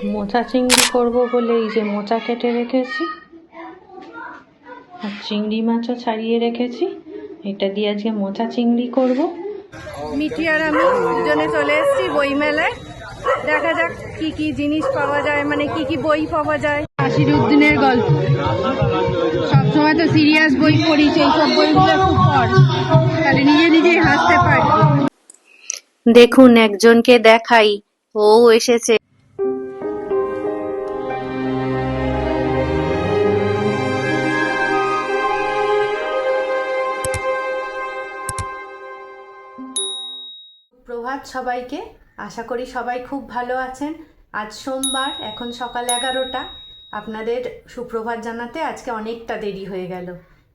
মোচা চিংড়ি করব বলে এই যে মোচা কেটে রেখেছি, আর চিংড়ি মাছও ছাড়িয়ে রেখেছি। এটা দিয়ে আজকে মোচা চিংড়ি করব। মিঠি আর আমি দুজনে চলে এসেছি বই মেলায়। দেখা যাক কি কি জিনিস পাওয়া যায়, মানে কি কি বই পাওয়া যায়। নাসিরউদ্দিনের গল্প, সবসময় তো সিরিয়াস বই পড়ি, সেই সব বইগুলো একটু পড়, তাহলে নিজে নিজেই হাসতে পারবি। দেখুন একজনকে দেখাই, ও এসেছে। প্রভাত সবাইকে, আশা করি সবাই খুব ভালো আছেন। আজ সোমবার, এখন সকাল 11টা। আপনাদের সুপ্রভাত জানাতে আজকে অনেকটা দেরি হয়ে গেল,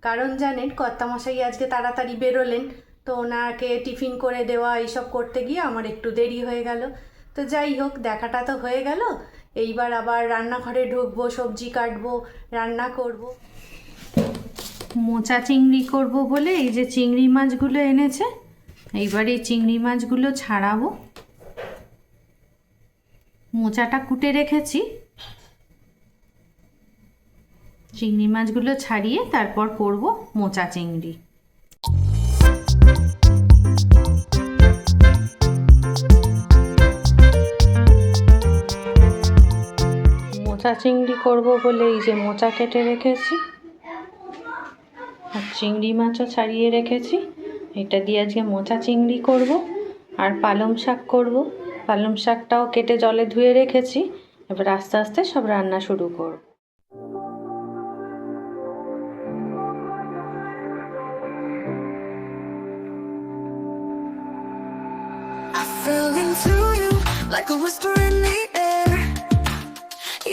কারণ জানেন কর্তামশাই আজকে তাড়াতাড়ি বেরোলেন, তো ওনাকে টিফিন করে দেওয়া এইসব করতে গিয়ে আমার একটু দেরি হয়ে গেল। তো যাই হোক, দেখাটা তো হয়ে গেল। এইবার আবার রান্নাঘরে ঢুকবো, সবজি কাটবো, রান্না করব। মোচা চিংড়ি করব বলে এই যে চিংড়ি মাছগুলো এনেছে, এইবার এই চিংড়ি মাছগুলো ছাড়াবো। মোচাটা কুটে রেখেছি, চিংড়ি মাছগুলো ছাড়িয়ে তারপর করব মোচা চিংড়ি। মোচা চিংড়ি করব বলে এই যে মোচা কেটে রেখেছি, আর চিংড়ি মাছও ছাড়িয়ে রেখেছি। এটা দিয়ে আজকে মোচা চিংড়ি করব। আর পালং শাক করব, পালং শাকটাও কেটে জলে ধুয়ে রেখেছি। এবার আস্তে আস্তে সব রান্না শুরু করব। I fell into you like a whisper in the air.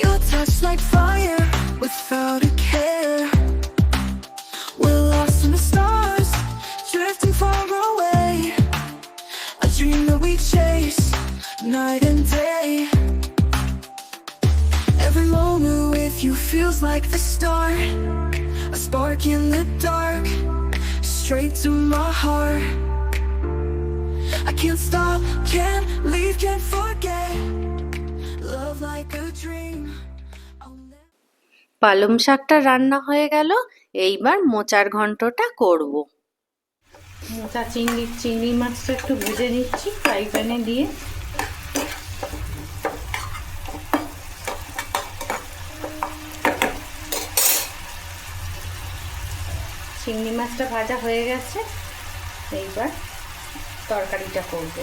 Your touch like fire without a care. We're lost in the stars, drifting far away. A dream that we chase night and day. Every moment with you feels like the start. A spark in the dark, straight to my heart. I can't stop, can't leave, can't forget. Love like a dream. পালং শাকটা রান্না হয়ে গেল, এইবার মোচার ঘন্টটা করব। মোচা চিংড়ি মাছটা একটু ভেজে নিচ্ছি ফ্রাই প্যানে দিয়ে। চিংড়ি মাছটা ভাজা হয়ে গেছে, এইবার তরকারিটা করব।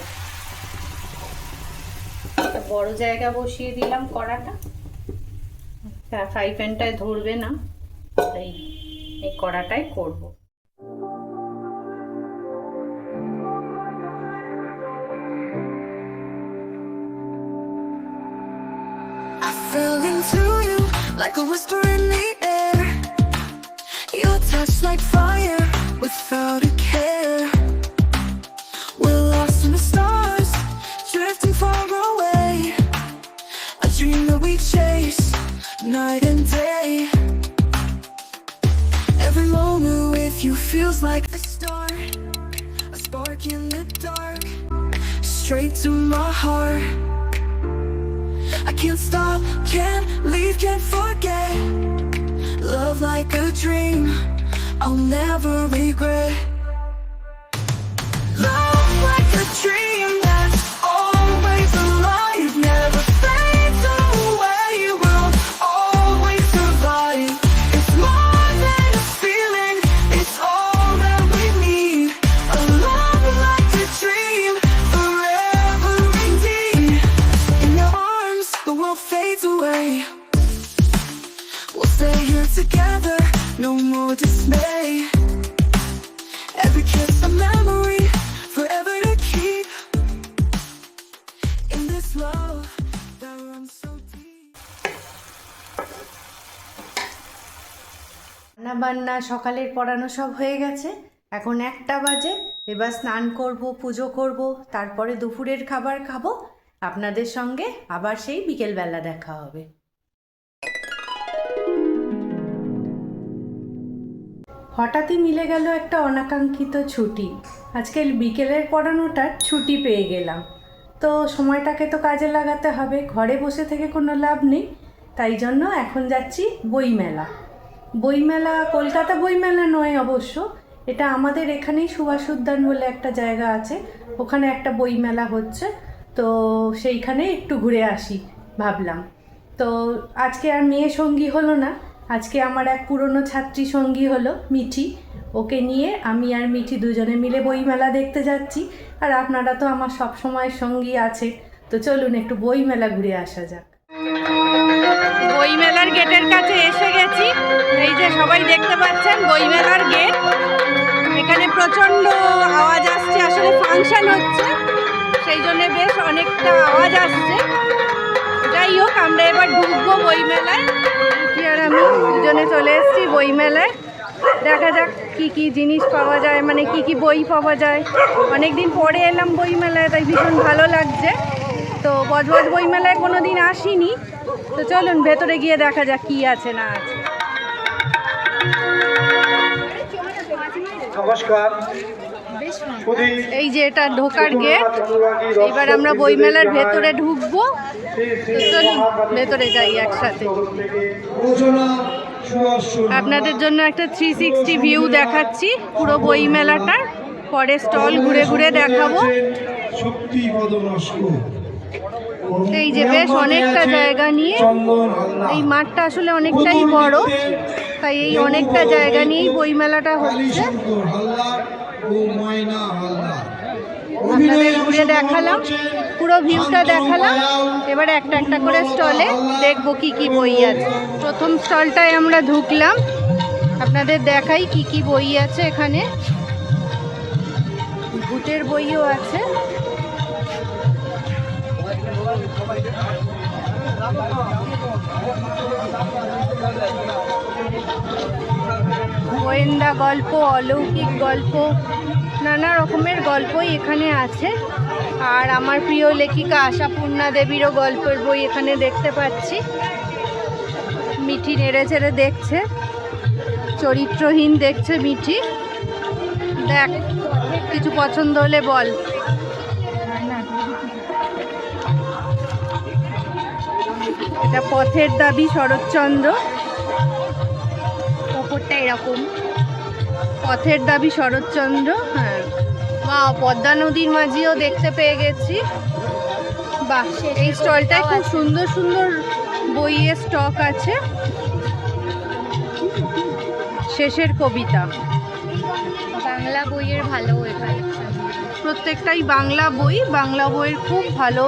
একটা বড় জায়গা বসিয়ে দিলাম কড়াটা, ফ্রাই প্যানটায় ধরবে না, তাই এই কড়াটাই করব। I fell into you like a whisper in the air. Your touch like fire without a care. We're lost in the stars, drifting far away. A dream that we chase night and day. Every moment with you feels like the start. A spark in the dark, straight to my heart. I can't stop, can't leave, can't forget. Love like a dream, I'll never regret. Love like a dream that's always alive, never fades away, will always survive. It's more than a feeling, it's all that we need. A love like a dream, forever indeed. In your arms, the world fades away. We'll stay here together, no more dismay. Every kiss a memory, forever to keep. In this love that runs so deep. রান্না বান্না সকালের পড়ানো সব হয়ে গেছে, এখন 1টা বাজে। এবার স্নান করব, পুজো করব, তারপরে দুপুরের খাবার খাবো। আপনাদের সঙ্গে আবার সেই বিকেলবেলা দেখা হবে। হঠাৎই মিলে গেল একটা অনাকাঙ্ক্ষিত ছুটি। আজকে বিকেলের পড়ানোটার ছুটি পেয়ে গেলাম। তো সময়টাকে তো কাজে লাগাতে হবে, ঘরে বসে থেকে কোনো লাভ নেই। তাই জন্য এখন যাচ্ছি বইমেলা। বইমেলা কলকাতা বইমেলা নয় অবশ্য, এটা আমাদের এখানেই সুভাষ উদ্যান বলে একটা জায়গা আছে, ওখানে একটা বইমেলা হচ্ছে। তো সেইখানে একটু ঘুরে আসি ভাবলাম। তো আজকে আর মেয়ে সঙ্গী হলো না, আজকে আমার এক পুরনো ছাত্রী সঙ্গী হলো মিঠি। ওকে নিয়ে আমি আর মিঠি দুজনে মিলে বইমেলা দেখতে যাচ্ছি। আর আপনারা তো আমার সব সময় সঙ্গী আছে, তো চলুন একটু বইমেলা ঘুরে আসা যাক। বইমেলার গেটের কাছে এসে গেছি। এই যে সবাই দেখতে পাচ্ছেন বইমেলার গেট। এখানে প্রচণ্ড আওয়াজ আসছে, আসলে ফাংশন হচ্ছে, সেই জন্য বেশ অনেকটা আওয়াজ আসছে। যাই হোক, আমরা এবার ঢুকবো বইমেলায়। কি আর আমি দুজনে চলে এসেছি বইমেলায়। দেখা যাক কি কি জিনিস পাওয়া যায়, মানে কি কি বই পাওয়া যায়। অনেকদিন পরে এলাম বইমেলায়, তাই ভীষণ ভালো লাগছে। তো বজবজ বইমেলায় কোনো দিন আসিনি, তো চলুন ভেতরে গিয়ে দেখা যাক কি আছে না আছে। নমস্কার। এই যে এটা ঢোকার গেট। এবার আমরা বইমেলার ভেতরে ঢুকবো, তো চলুন ভেতরে যাই একসাথে। আপনাদের জন্য একটা 360 ভিউ দেখাচ্ছি পুরো বইমেলাটার, পরে স্টল ঘুরে ঘুরে দেখাবো। এই যে বেশ অনেকটা জায়গা নিয়ে, এই মাঠটা আসলে অনেকটাই বড়, তাই এই অনেকটা জায়গা নিয়েই বইমেলাটা হচ্ছে। আপনাদের ঘুরে দেখালাম, পুরো ভিউটা দেখালাম। এবার একটা একটা করে স্টলে দেখবো কি কি বই আছে। প্রথম স্টলটায় আমরা ঢুকলাম, আপনাদের দেখাই কি কি বই আছে এখানে। ভূতের বইও আছে। গোয়েন্দা গল্প, অলৌকিক গল্প, নানা রকমের গল্পই এখানে আছে। আর আমার প্রিয় লেখিকা আশাপূর্ণা দেবীরও গল্পের বই এখানে দেখতে পাচ্ছি। মিঠি নেড়ে চেড়ে দেখছে, চরিত্রহীন দেখছে মিঠি। দেখ, কিছু পছন্দ হলে বল। এটা পথের দাবি, শরৎচন্দ্র। ওপরটা এরকম, পথের দাবি শরৎচন্দ্র। হ্যাঁ, বা পদ্মা নদীর মাঝিও দেখতে পেয়ে গেছি। বাহ, এই স্টলটায় খুব সুন্দর সুন্দর বইয়ের স্টক আছে। শেষের কবিতা, বাংলা বইয়ের ভালো প্রত্যেকটাই বাংলা বই। বাংলা বইয়ের খুব ভালো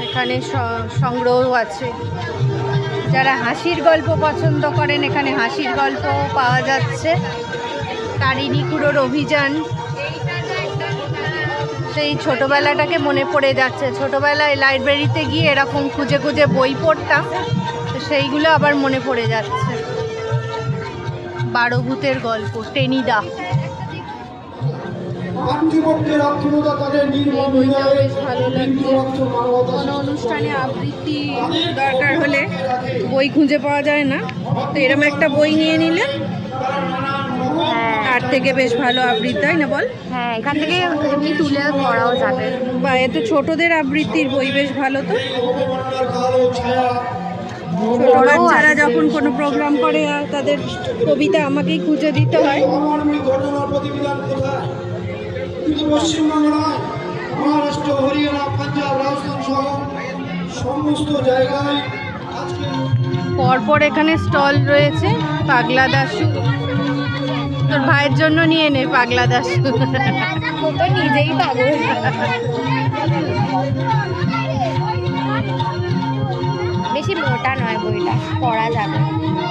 এখানে সংগ্রহ আছে। যারা হাসির গল্প পছন্দ করেন, এখানে হাসির গল্প পাওয়া যাচ্ছে। তারিণী খুড়োর অভিযান, সেই ছোটোবেলাটাকে মনে পড়ে যাচ্ছে। ছোটোবেলায় লাইব্রেরিতে গিয়ে এরকম খুঁজে খুঁজে বই পড়তাম, তো সেইগুলো আবার মনে পড়ে যাচ্ছে। 12 ভূতের গল্প, টেনিদা। বেশ ভালো লাগছে। কোনো অনুষ্ঠানে আবৃত্তি দরকার হলে বই খুঁজে পাওয়া যায় না, তো এরকম একটা বই নিয়ে নিলে তার থেকে বেশ ভালো আবৃত্তি, তাই না বল? হ্যাঁ, এখান থেকে এমনি তুলে পড়াও যাবে। বা এত ছোটদের আবৃত্তির বই বেশ ভালো। তো ছোট বাচ্চারা যখন কোনো প্রোগ্রাম করে, আর তাদের কবিতা আমাকেই খুঁজে দিতে হয়। পশ্চিমবাংলায়, মহারাষ্ট্র, হরিয়ানা, পাঞ্জাব, রাজস্থান সহ সমস্ত জায়গায় পরপর এখানে স্টল রয়েছে। পাগলা দাশু, তোর ভাইয়ের জন্য নিয়ে নে পাগলা দাশু। ও তো নিজেই পাগল। বেশি মোটা নয় বইটা, পড়া যাবে।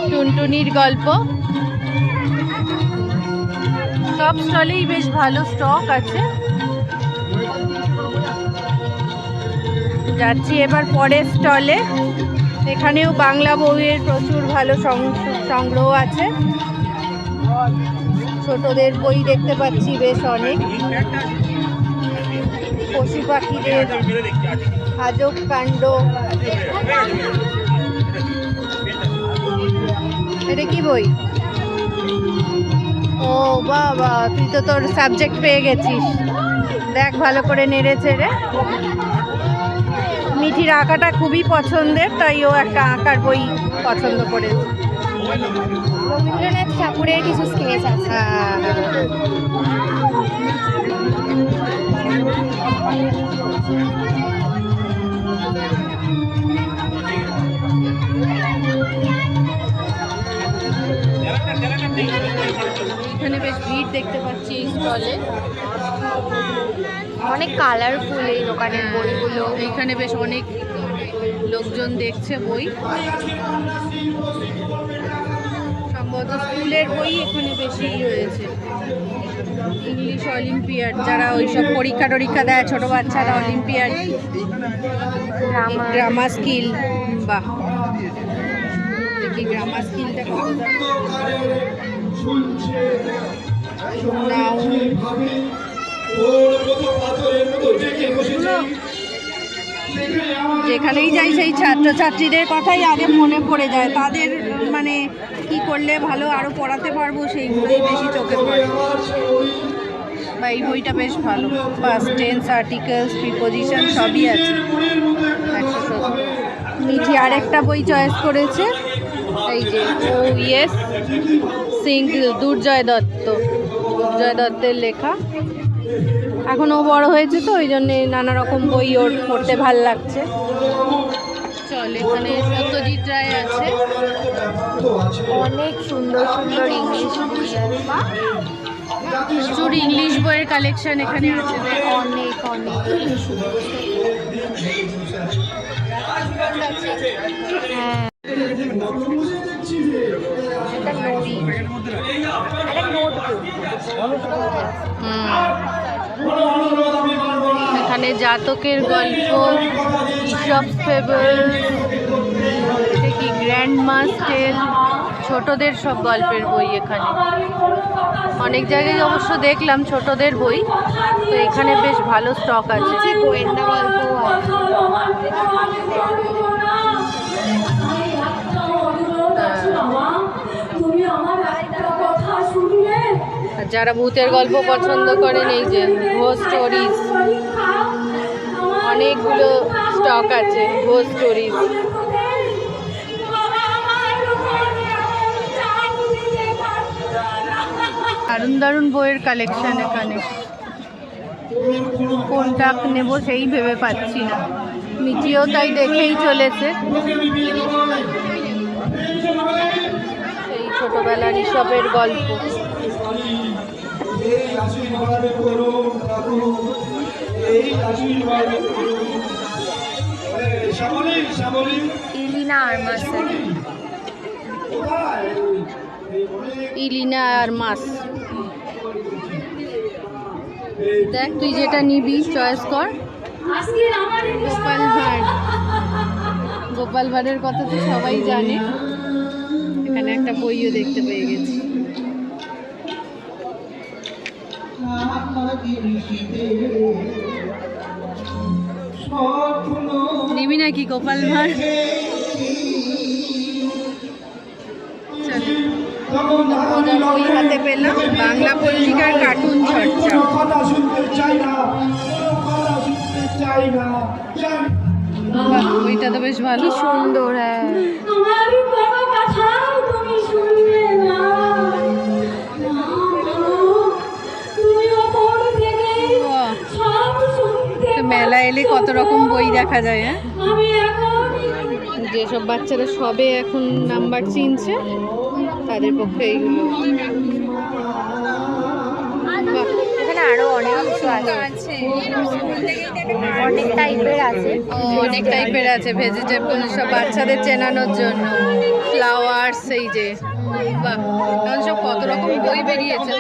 টুনটুনির গল্প। সব স্টলেই বেশ ভালো স্টক আছে। যাচ্ছি এবার পরের স্টলে। এখানেও বাংলা বইয়ের প্রচুর ভালো সংগ্রহ আছে। ছোটদের বই দেখতে পাচ্ছি বেশ অনেক। পশু পাখিদের, আজব কাণ্ড। এটা কি বই? ও বাবা, তুই তো তোর সাবজেক্ট পেয়ে গেছিস। দেখ ভালো করে নেড়ে চেড়ে। মিঠির আঁকাটা খুবই পছন্দের, তাই ও একটা আঁকার বই পছন্দ করেছে। রবীন্দ্রনাথ ঠাকুরের কিছু স্কেচ আছে। এখানে বেশ ভিড় দেখতে পাচ্ছি এই স্টলে। অনেক কালারফুল এই দোকানের বইগুলো। এইখানে বেশ অনেক লোকজন দেখছে বই, সম্ভবত স্কুলের বই এখানে বেশি রয়েছে। ইংলিশ অলিম্পিয়াড, যারা ওইসব পরীক্ষা টরীক্ষা দেয় ছোট বাচ্চারা, অলিম্পিয়াড, গ্রামার স্কিল। বাহ, দেখি গ্রামার স্কিলটা যেখানেই যাই সেই ছাত্রছাত্রীদের কথাই আগে মনে পড়ে যায়। তাদের মানে কি করলে ভালো আরো পড়াতে পারবো সেইগুলোই বেশি চোখে পড়ে। বা এই বইটা বেশ ভালো, পাস্ট টেন্স, আর্টিকেলস, প্রিপোজিশন সবই আছে। 170। মিঠি আরেকটা বই চয়েস করেছে, এই যে ও ইয়েস সিঙ্গল, দুর্জয় দত্তের লেখা। এখন ও বড় হয়েছে তো ওই জন্যে নানা রকম বই ওর পড়তে ভাল লাগছে। চল, এখানে সত্যজিৎ রায় আছে, অনেক সুন্দর সুন্দর ইংলিশ বই আছে। প্রচুর ইংলিশ বইয়ের কালেকশন এখানে আছে। অনেক অনেক। হ্যাঁ, একটা নড়ি, একটা নোটবুক। এখানে জাতকের গল্প, ইসপস ফেবলস, কি গ্র্যান্ড মাস্টেল, ছোটদের সব গল্পের বই এখানে। অনেক জায়গায় অবশ্য দেখলাম ছোটদের বই, তো এখানে বেশ ভালো স্টক আছে। গোয়েন্দা গল্প আছে। আর যারা ভূতের গল্প পছন্দ করেন, এই যে ঘোস্ট স্টোরিজ, অনেকগুলো স্টক আছে ঘোস্ট স্টোরিজ। দারুণ দারুণ বইয়ের কালেকশন এখানে। কোনটা নেব সেই ভেবে পাচ্ছি না। মিঠিও তাই দেখেই চলেছে। সেই ছোটবেলার ইসবের গল্প। ইলিনা আরমাস। দেখ তুই যেটা নিবি চয়েস কর। গোপাল ভাঁড়ের কথা তো সবাই জানে। এখানে একটা বইও দেখতে পেয়ে গেছি। নিবি নাকি গোপাল ভাঁড়? বই হাতে পেলাম, বাংলা পত্রিকার কার্টুন চর্চা। বইটা তো বেশ ভালো, সুন্দর। হ্যাঁ, মেলা এলে কত রকম বই দেখা যায়। হ্যাঁ, যেসব বাচ্চারা সবে এখন নাম্বার চিনছে তাদের পক্ষে এইগুলো। এখানে আরো অনেক কিছু আছে, অনেক টাইপের আছে। অনেক টাইপের আছে ভেজিটেবল, সব বাচ্চাদের চেনানোর জন্য। ফ্লাওয়ার্স, এই যে বাহ, কারণ সব কত রকম বই বেরিয়েছে,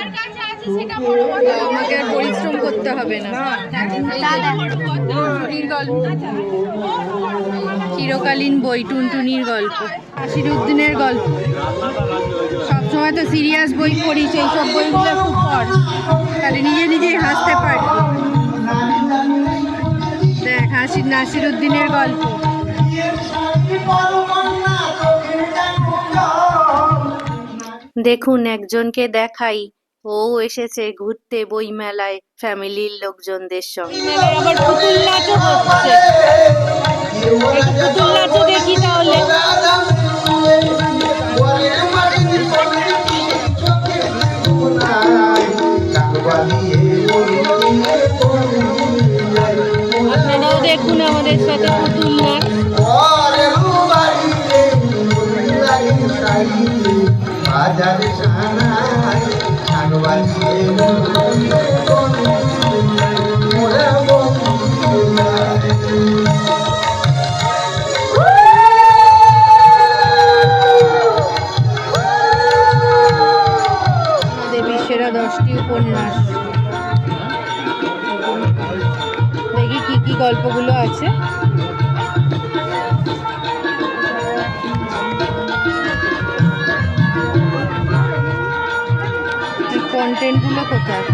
আমাকে আর পরিশ্রম করতে হবে না। টুনটুনির গল্প, চিরকালীন বই, টুনটুনির গল্প, নাসিরুদ্দিনের গল্প। সবসময় তো সিরিয়াস বই পড়ি, সেই সব বইগুলো খুব পড়, তাহলে নিজে নিজেই হাসতে পারি। দেখ, নাসিরুদ্দিনের গল্প। দেখুন, একজনকে দেখাই, ও এসেছে ঘুরতে বই মেলায় ফ্যামিলির লোকজনদের সঙ্গে। আবার পুতুল নাচও হচ্ছে। পুতুল নাচও দেখি তাহলে। আপনারাও দেখুন আমাদের সাথে পুতুল নাচ। দেবীর সেরা 10টি উপন্যাস, দেখি কি কি গল্পগুলো আছে। কন্টেন্টগুলো কোথায়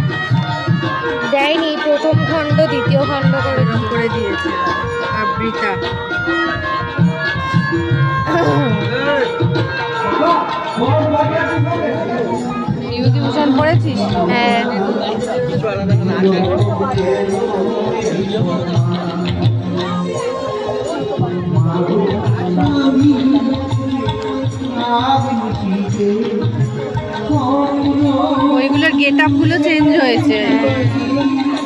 দেয়নি, প্রথম খণ্ড দ্বিতীয় খণ্ড করে দিয়েছে আবৃতা। বিভূতিভূষণ পড়েছিস? হ্যাঁ, ওইগুলোর গেট আপ গুলো চেঞ্জ হয়েছে,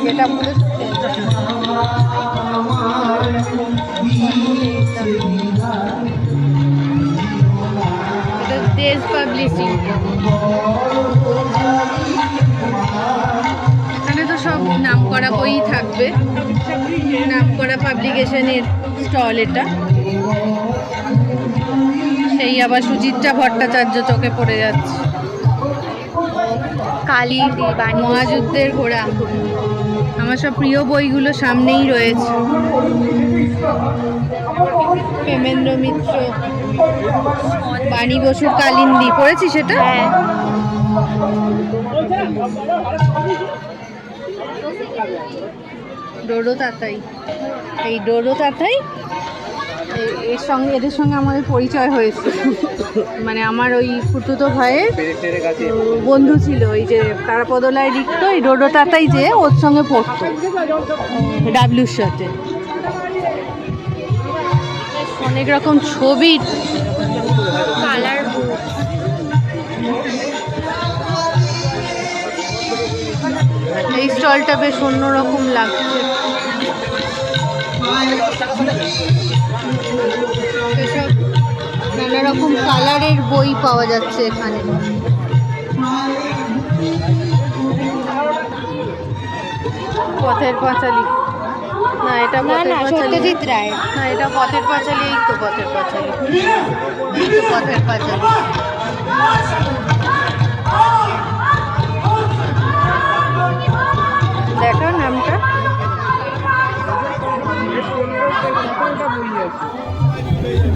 গেট আপ গুলো এটা দেশ পাবলিশিং। এখানে তো সব নামকরা বই থাকবে, নামকরা পাবলিকেশনের স্টল এটা। সেই আবার সুচিত্রা ভট্টাচার্য চোখে পড়ে যাচ্ছে। কালী বাণী, মহাযুদ্ধের ঘোড়া, আমার সব প্রিয় বইগুলো সামনেই রয়েছে। প্রেমেন্দ্র মিত্র, বাণী বসুর কালিন্দী পড়েছি সেটা? হ্যাঁ, ডোডো তাতাই, এই ডোডো তাতাই এর সঙ্গে, এদের সঙ্গে আমাদের পরিচয় হয়েছে। মানে আমার ওই ফুটুতো ভাইয়ের বন্ধু ছিল, ওই যে তারাপদলায় লিখতো, এই ডোডো তাতাই যে ওর সঙ্গে পড়তো ডাব্লিউর সাথে। অনেক রকম ছবি, কালার বুক। এই স্টলটা বেশ অন্যরকম লাগছে। এসব নানা রকম কালারের বই পাওয়া যাচ্ছে এখানে। পথের পাঁচালী, না এটা না পথের না, পাঁচালী, সত্যজিৎ রায়। না এটা পথের পাঁচালী, এই তো পথের পাঁচালী, এই তো পথের পাঁচালী। দেখো নামটা।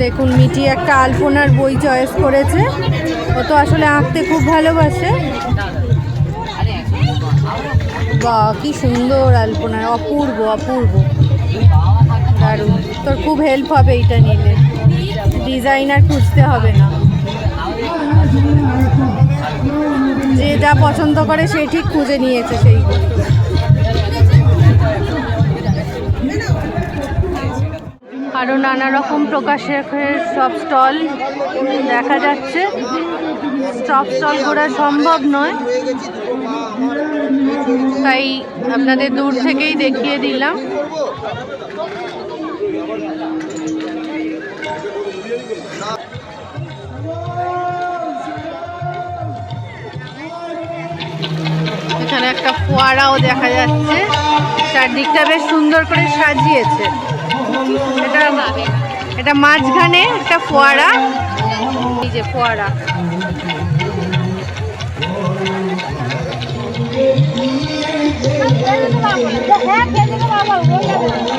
দেখুন মিটি একটা আলপনার বই চয়েস করেছে, ও তো আসলে আঁকতে খুব ভালোবাসে। বাহ কি সুন্দর আলপনা, অপূর্ব অপূর্ব, দারুণ। তোর খুব হেল্প হবে এইটা নিলে, ডিজাইনার খুঁজতে হবে না, যে যা পছন্দ করে সে ঠিক খুঁজে নিয়েছে সেইগুলো। আরও নানা রকম প্রকাশের সব স্টল দেখা যাচ্ছে। সব স্টল ঘোরা সম্ভব নয়, তাই আপনাদের দূর থেকেই দেখিয়ে দিলাম। এখানে একটা ফোয়ারাও দেখা যাচ্ছে, চারদিকটা বেশ সুন্দর করে সাজিয়েছে। এটা মাঝখানে একটা ফোয়ারা, এই যে ফোয়ারা।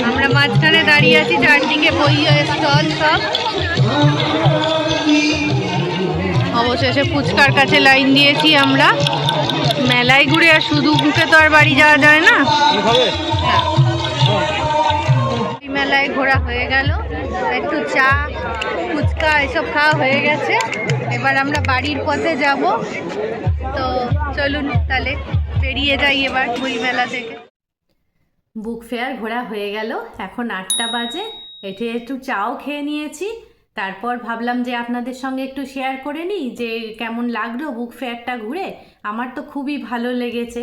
আমরা মাঝখানে দাঁড়িয়ে আছি, চারদিকে বই স্টল সব। অবশেষে ফুচকার কাছে লাইন দিয়েছি আমরা। মেলায় ঘুরে আর শুধু মুখে তো আর বাড়ি যাওয়া যায় না। মেলায় ঘোরা হয়ে গেল, একটু চা ফুচকা এসব খাওয়া হয়ে গেছে। এবার আমরা বাড়ির পথে যাব, তো চলুন তাহলে বেরিয়ে যাই এবার বই মেলা থেকে। বুক ফেয়ার ঘোরা হয়ে গেল, এখন 8টা বাজে। এটি একটু চাও খেয়ে নিয়েছি। তারপর ভাবলাম যে আপনাদের সঙ্গে একটু শেয়ার করে নিই যে কেমন লাগলো বুক ফেয়ারটা ঘুরে। আমার তো খুবই ভালো লেগেছে,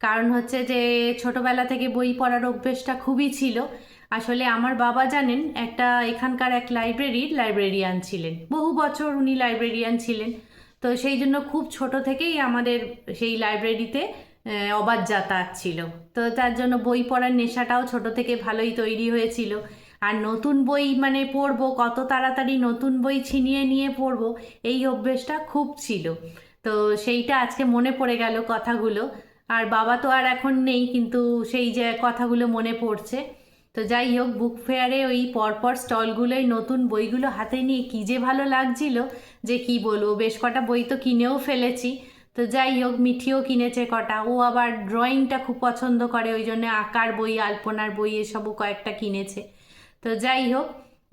কারণ হচ্ছে যে ছোটোবেলা থেকে বই পড়ার অভ্যেসটা খুবই ছিল। আসলে আমার বাবা জানেন একটা এখানকার এক লাইব্রেরিয়ান ছিলেন, বহু বছর উনি লাইব্রেরিয়ান ছিলেন। তো সেই জন্য খুব ছোট থেকেই আমাদের সেই লাইব্রেরিতে অবাধ যাতায়াত ছিল। তো তার জন্য বই পড়ার নেশাটাও ছোট থেকে ভালোই তৈরি হয়েছিল। আর নতুন বই মানে পড়বো, কত তাড়াতাড়ি নতুন বই ছিনিয়ে নিয়ে পড়বো, এই অভ্যেসটা খুব ছিল। তো সেইটা আজকে মনে পড়ে গেল কথাগুলো। আর বাবা তো আর এখন নেই, কিন্তু সেই যে কথাগুলো মনে পড়ছে। তো যাই হোক, বুক ফেয়ারে ওই পরপর স্টলগুলোই নতুন বইগুলো হাতে নিয়ে কী যে ভালো লাগছিল যে কি বলবো। বেশ কটা বই তো কিনেও ফেলেছি। তো যাই হোক, মিঠিও কিনেছে কটা, ও আবার ড্রয়িংটা খুব পছন্দ করে, ওই জন্য আঁকার বই, আলপনার বই এসবও কয়েকটা কিনেছে। তো যাই হোক,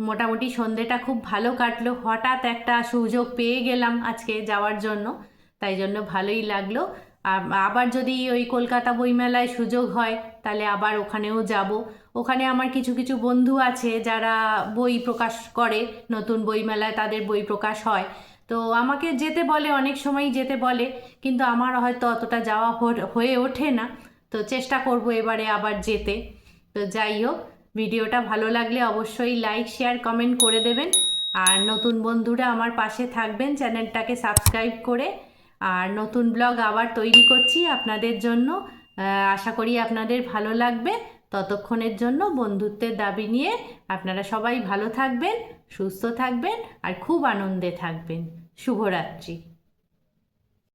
মোটামুটি সন্ধেটা খুব ভালো কাটলো। হঠাৎ একটা সুযোগ পেয়ে গেলাম আজকে যাওয়ার জন্য, তাই জন্য ভালোই লাগলো। আবার যদি ওই কলকাতা বইমেলায় সুযোগ হয় তাহলে আবার ওখানেও যাব। ওখানে আমার কিছু কিছু বন্ধু আছে যারা বই প্রকাশ করে, নতুন বইমেলায় তাদের বই প্রকাশ হয়। তো আমাকে যেতে বলে, অনেক সময় যেতে বলে, কিন্তু আমার হয়তো অতটা যাওয়া হয়ে ওঠে না। তো চেষ্টা করব এবারে আবার যেতে। তো যাই হোক, ভিডিওটা ভালো লাগলে অবশ্যই লাইক, শেয়ার, কমেন্ট করে দেবেন। আর নতুন বন্ধুরা আমার পাশে থাকবেন চ্যানেলটাকে সাবস্ক্রাইব করে। আর নতুন ব্লগ আবার তৈরি করছি আপনাদের জন্য, আশা করি আপনাদের ভালো লাগবে। ততক্ষণের জন্য বন্ধুত্বের দাবি নিয়ে আপনারা সবাই ভালো থাকবেন, সুস্থ থাকবেন আর খুব আনন্দে থাকবেন। শুভরাত্রি।